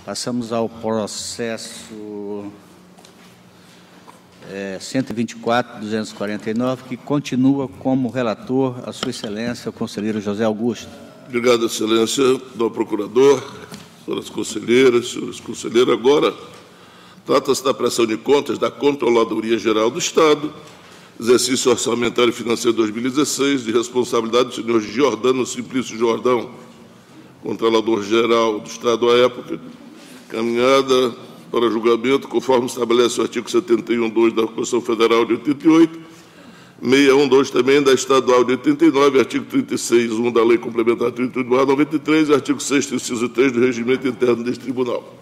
Passamos ao processo 124.249, que continua como relator a Sua Excelência, o conselheiro José Augusto. Obrigado, Excelência do Procurador, senhoras conselheiras, senhores conselheiros. Agora, trata-se da prestação de contas da Controladoria Geral do Estado, exercício orçamentário e financeiro 2016, de responsabilidade do senhor Giordano Simplício Jordão, Controlador-Geral do Estado à época, caminhada para julgamento, conforme estabelece o artigo 71.2 da Constituição Federal de 88, 612 também da Estadual de 89, artigo 36.1 da Lei Complementar 38/93 e artigo 6º, inciso 3 do Regimento Interno deste Tribunal.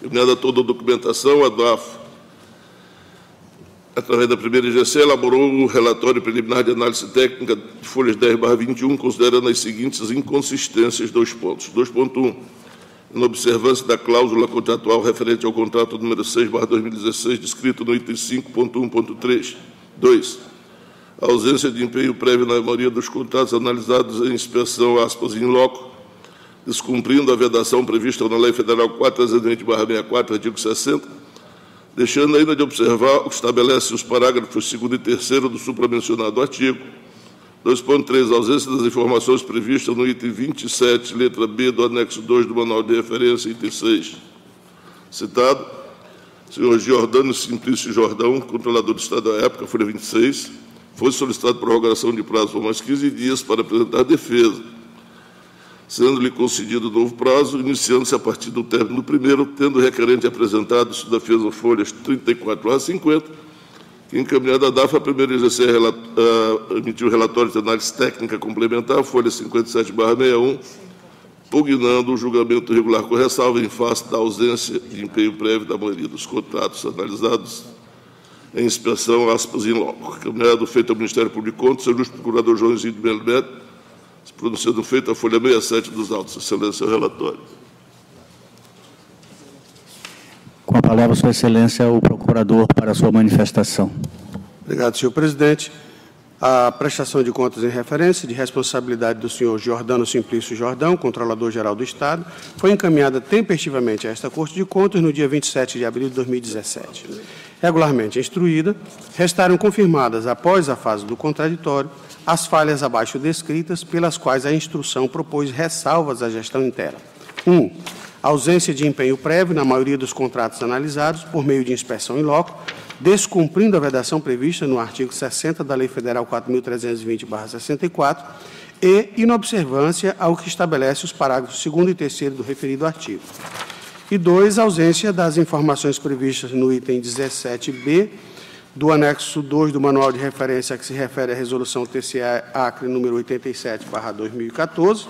Caminhada toda a documentação, a DAF, através da primeira IGC, elaborou o relatório preliminar de análise técnica de folhas 10/21, considerando as seguintes inconsistências. 2 pontos. 2.1. Na observância da cláusula contratual referente ao contrato número 6/2016, descrito no item 5.1.3. 2. A ausência de empenho prévio na maioria dos contratos analisados em inspeção, aspas, in loco, descumprindo a vedação prevista na Lei Federal 4.320/64, artigo 60, deixando ainda de observar o que estabelece os parágrafos 2º e 3º do supramencionado artigo. 2.3. A ausência das informações previstas no item 27, letra B, do anexo 2 do Manual de Referência, item 6. Citado, senhor Giordano Simplício Jordão, controlador do Estado à época, folha 26, foi solicitada prorrogação de prazo por mais 15 dias para apresentar defesa, sendo-lhe concedido novo prazo, iniciando-se a partir do término do primeiro, tendo o requerente apresentado sua defesa folhas 34/50, que encaminhada a DAF, a primeira IGC emitiu relatório de análise técnica complementar, folha 57/61, pugnando o julgamento regular com ressalva em face da ausência de empenho prévio da maioria dos contratos analisados em inspeção, aspas, in loco. Caminhado feito ao Ministério Público de Contas, o ilustre procurador Joãozinho de Melo Neto, se pronunciando feito a folha 67 dos autos. Excelência, o relatório. Com a palavra, Sua Excelência, o procurador, para a sua manifestação. Obrigado, senhor presidente. A prestação de contas em referência de responsabilidade do senhor Giordano Simplício Jordão, Controlador-Geral do Estado, foi encaminhada tempestivamente a esta Corte de Contas no dia 27 de abril de 2017. Regularmente instruída, restaram confirmadas, após a fase do contraditório, as falhas abaixo descritas, pelas quais a instrução propôs ressalvas à gestão interna. 1. Ausência de empenho prévio na maioria dos contratos analisados por meio de inspeção in loco, descumprindo a vedação prevista no artigo 60 da Lei Federal 4.320/64 e inobservância ao que estabelece os parágrafos 2º e 3º do referido artigo. E 2. Ausência das informações previstas no item 17b do anexo 2 do Manual de Referência, que se refere à Resolução TCE-Acre número 87/2014,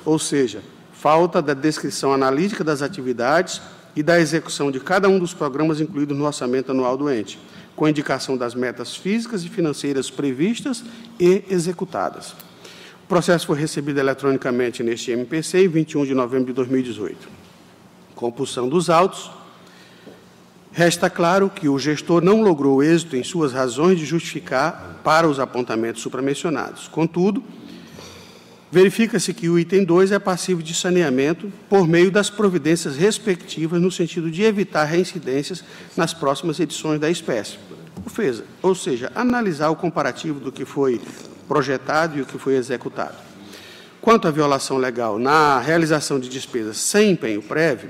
ou seja, falta da descrição analítica das atividades e da execução de cada um dos programas incluídos no orçamento anual do ente, com indicação das metas físicas e financeiras previstas e executadas. O processo foi recebido eletronicamente neste MPC em 21 de novembro de 2018. Compulsão dos autos. Resta claro que o gestor não logrou êxito em suas razões de justificar para os apontamentos supramencionados. Contudo, verifica-se que o item 2 é passivo de saneamento por meio das providências respectivas no sentido de evitar reincidências nas próximas edições da espécie. Ou seja, analisar o comparativo do que foi projetado e o que foi executado. Quanto à violação legal na realização de despesas sem empenho prévio,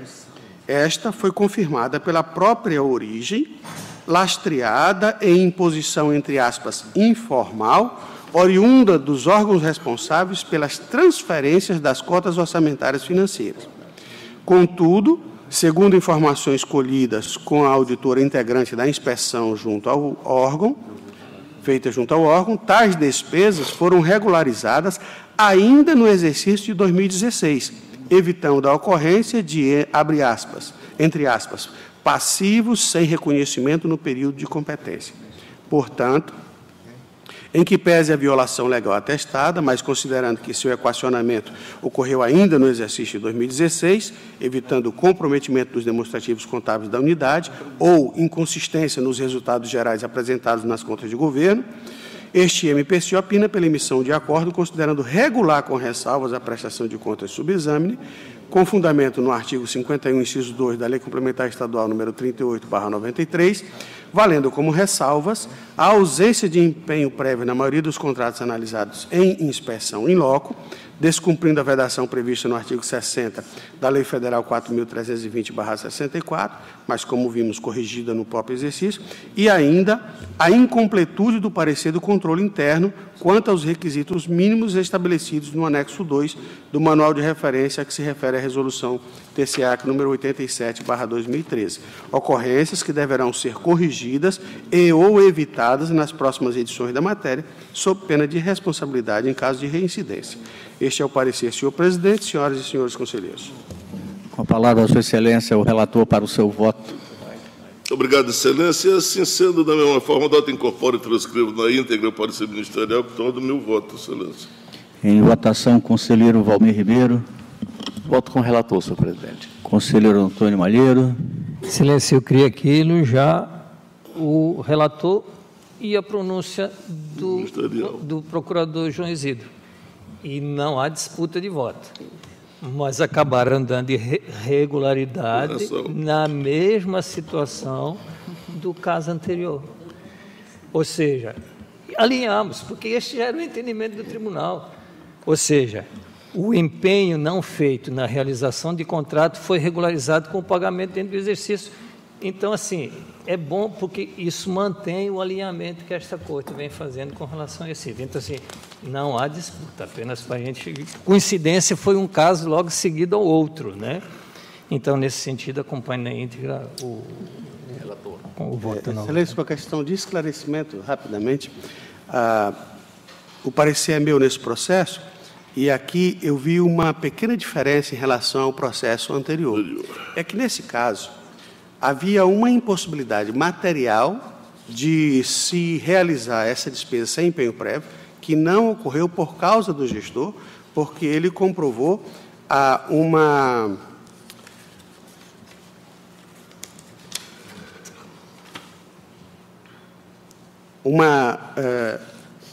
esta foi confirmada pela própria origem, lastreada em imposição, entre aspas, informal, oriunda dos órgãos responsáveis pelas transferências das cotas orçamentárias financeiras. Contudo, segundo informações colhidas com a auditora integrante da inspeção feita junto ao órgão, tais despesas foram regularizadas ainda no exercício de 2016, evitando a ocorrência de, abre aspas, entre aspas, passivos sem reconhecimento no período de competência. Portanto, em que pese a violação legal atestada, mas considerando que seu equacionamento ocorreu ainda no exercício de 2016, evitando o comprometimento dos demonstrativos contábeis da unidade ou inconsistência nos resultados gerais apresentados nas contas de governo, este MPC opina pela emissão de acordo, considerando regular com ressalvas a prestação de contas subexame, com fundamento no artigo 51, inciso 2 da Lei Complementar Estadual número 38/93, valendo como ressalvas a ausência de empenho prévio na maioria dos contratos analisados em inspeção in loco, descumprindo a vedação prevista no artigo 60 da Lei Federal 4.320/64, mas, como vimos, corrigida no próprio exercício, e ainda a incompletude do parecer do controle interno quanto aos requisitos mínimos estabelecidos no anexo 2 do Manual de Referência a que se refere a Resolução TCEAC número 87/2013, ocorrências que deverão ser corrigidas e ou evitadas nas próximas edições da matéria, sob pena de responsabilidade em caso de reincidência. Este é o parecer, senhor presidente, senhoras e senhores conselheiros. Com a palavra, Sua Excelência, o relator para o seu voto. Obrigado, Excelência. Assim sendo, da mesma forma, adoto, incorporo e transcrevo na íntegra o parecer ministerial que torna o meu voto, Excelência. Em votação, conselheiro Valmir Ribeiro. Voto com o relator, senhor presidente. Conselheiro Antônio Malheiro. Excelência, eu criei aquilo já o relator e a pronúncia do procurador João Isidro. E não há disputa de voto. Mas acabaram dando irregularidade na mesma situação do caso anterior. Ou seja, alinhamos, porque este era o entendimento do tribunal. Ou seja, o empenho não feito na realização de contrato foi regularizado com o pagamento dentro do exercício. Então, assim, é bom porque isso mantém o alinhamento que esta Corte vem fazendo com relação a esse. Então, assim, não há disputa, apenas para a gente... Coincidência foi um caso logo seguido ao outro, né? Então, nesse sentido, acompanho na íntegra o relator. Com o voto não. Excelência, uma questão de esclarecimento, rapidamente. O parecer é meu nesse processo, e aqui eu vi uma pequena diferença em relação ao processo anterior. É que, nesse caso, havia uma impossibilidade material de se realizar essa despesa sem empenho prévio, que não ocorreu por causa do gestor, porque ele comprovou uma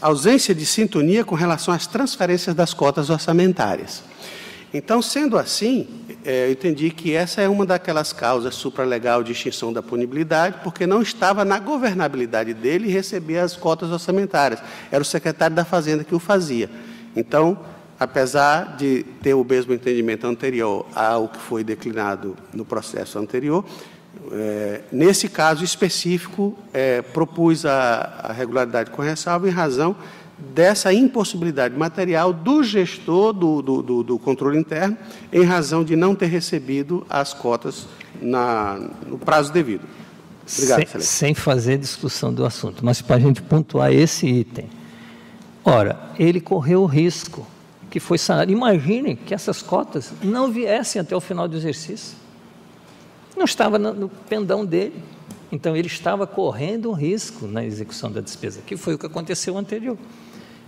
ausência de sintonia com relação às transferências das cotas orçamentárias. Então, sendo assim, eu entendi que essa é uma daquelas causas supralegal de extinção da punibilidade, porque não estava na governabilidade dele receber as cotas orçamentárias. Era o secretário da Fazenda que o fazia. Então, apesar de ter o mesmo entendimento anterior ao que foi declinado no processo anterior, nesse caso específico, propus a regularidade com ressalva em razão dessa impossibilidade material do gestor do controle interno, em razão de não ter recebido as cotas no prazo devido. Obrigado, Excelência. Sem fazer discussão do assunto, mas para a gente pontuar esse item. Ora, ele correu o risco que foi sanado. Imagine que essas cotas não viessem até o final do exercício. Não estava no pendão dele. Então, ele estava correndo um risco na execução da despesa, que foi o que aconteceu anterior.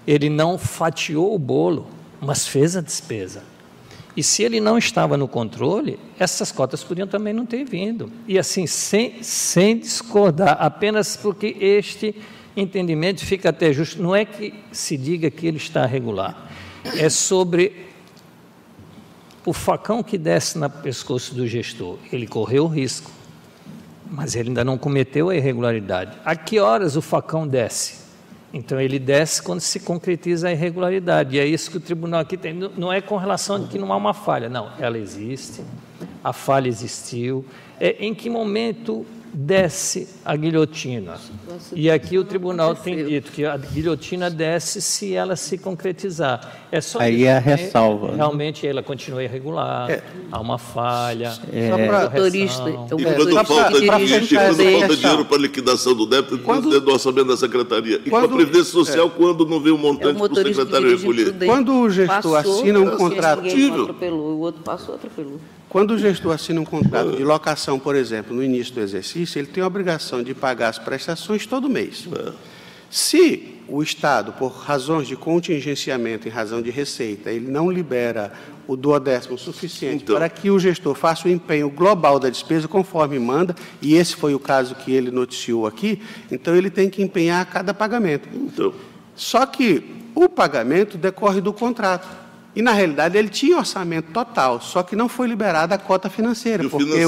Ele não fatiou o bolo, mas fez a despesa. E se ele não estava no controle, essas cotas podiam também não ter vindo. E assim, sem discordar, apenas porque este entendimento fica até justo. Não é que se diga que ele está regular, é sobre o facão que desce no pescoço do gestor. Ele correu o risco, mas ele ainda não cometeu a irregularidade. A que horas o facão desce? Então, ele desce quando se concretiza a irregularidade. E é isso que o tribunal aqui tem. Não é com relação a que não há uma falha. Não, ela existe, a falha existiu. Em que momento desce a guilhotina? E aqui o tribunal tem dito que a guilhotina desce se ela se concretizar. É só aí isso, é a ressalva. Realmente ela continua irregular, há uma falha. Motorista, E quando falta dinheiro para liquidação do débito, dentro do orçamento da Secretaria. E para a Previdência Social, quando não vê o montante para o secretário recolher. Quando o gestor assina um contrato... O outro passou, atropelou. Quando o gestor assina um contrato de locação, por exemplo, no início do exercício, ele tem a obrigação de pagar as prestações todo mês. Se o Estado, por razões de contingenciamento em razão de receita, ele não libera o duodécimo suficiente para que o gestor faça o empenho global da despesa conforme manda, e esse foi o caso que ele noticiou aqui, então ele tem que empenhar cada pagamento. Só que o pagamento decorre do contrato. E, na realidade, ele tinha orçamento total, só que não foi liberada a cota financeira, porque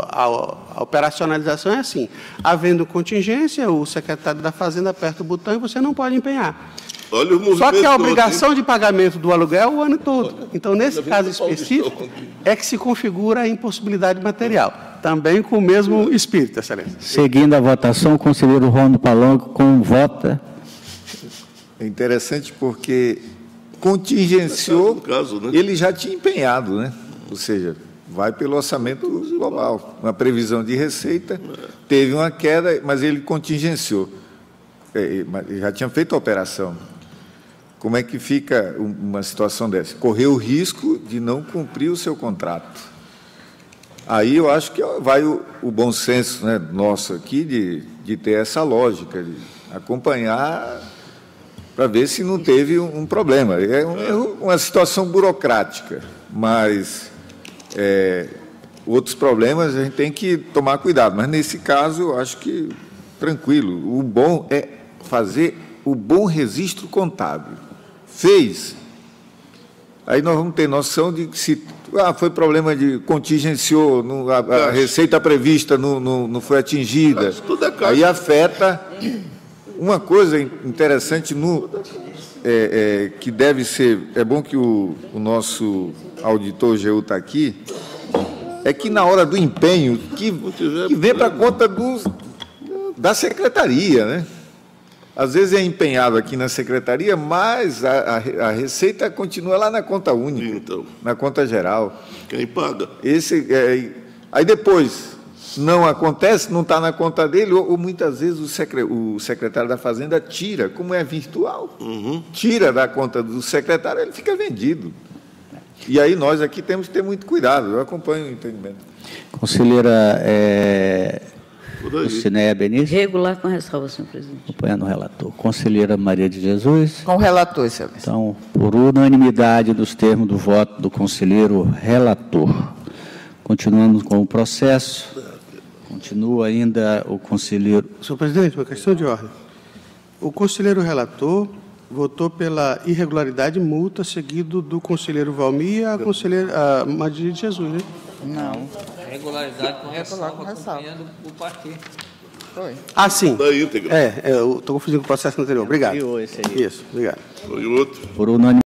a operacionalização é assim: havendo contingência, o secretário da Fazenda aperta o botão e você não pode empenhar. Olha o movimento. Só que a obrigação de pagamento do aluguel é o ano todo. Então, nesse caso específico, é que se configura a impossibilidade material, também com o mesmo espírito, Excelência. Seguindo a votação, o conselheiro Ronaldo Palanco vota. É interessante porque contingenciou, caso, né? ele já tinha empenhado, né? Ou seja, vai pelo orçamento global. Uma previsão de receita, teve uma queda, mas ele contingenciou. Já tinha feito a operação. Como é que fica uma situação dessa? Correu o risco de não cumprir o seu contrato. Aí eu acho que vai o bom senso, né, nosso aqui de ter essa lógica, de acompanhar para ver se não teve um problema. É uma situação burocrática, mas outros problemas a gente tem que tomar cuidado. Mas, nesse caso, eu acho que tranquilo. O bom é fazer o bom registro contábil. Fez. Aí nós vamos ter noção de que se foi problema de contingenciou, a receita prevista não foi atingida. Aí afeta. Uma coisa interessante que deve ser, é bom que o nosso auditor GU está aqui, é que na hora do empenho, que vem para a conta da secretaria, né? Às vezes é empenhado aqui na secretaria, mas a receita continua lá na conta única, então, na conta geral. Quem paga? Aí depois não acontece, não está na conta dele, ou muitas vezes o secretário da Fazenda tira, como é virtual, tira da conta do secretário, ele fica vendido. E aí nós aqui temos que ter muito cuidado, eu acompanho o entendimento. Conselheira Cineia Benício. Regular com ressalva, senhor presidente. Acompanhando o relator. Conselheira Maria de Jesus. Com o relator, excelência. Então, por unanimidade dos termos do voto do conselheiro relator. Continuando com o processo. Continua ainda o conselheiro... Senhor presidente, uma questão de ordem. O conselheiro relator votou pela irregularidade multa, seguido do conselheiro Valmir e a conselheira Maria de Jesus, né? Não. Regularidade com ressalva, acompanhando o partido. Foi. Ah, sim. Da íntegra. Eu estou confundindo com o processo anterior. Obrigado. Esse aí. Isso, obrigado. Foi outro. Por unanimidade.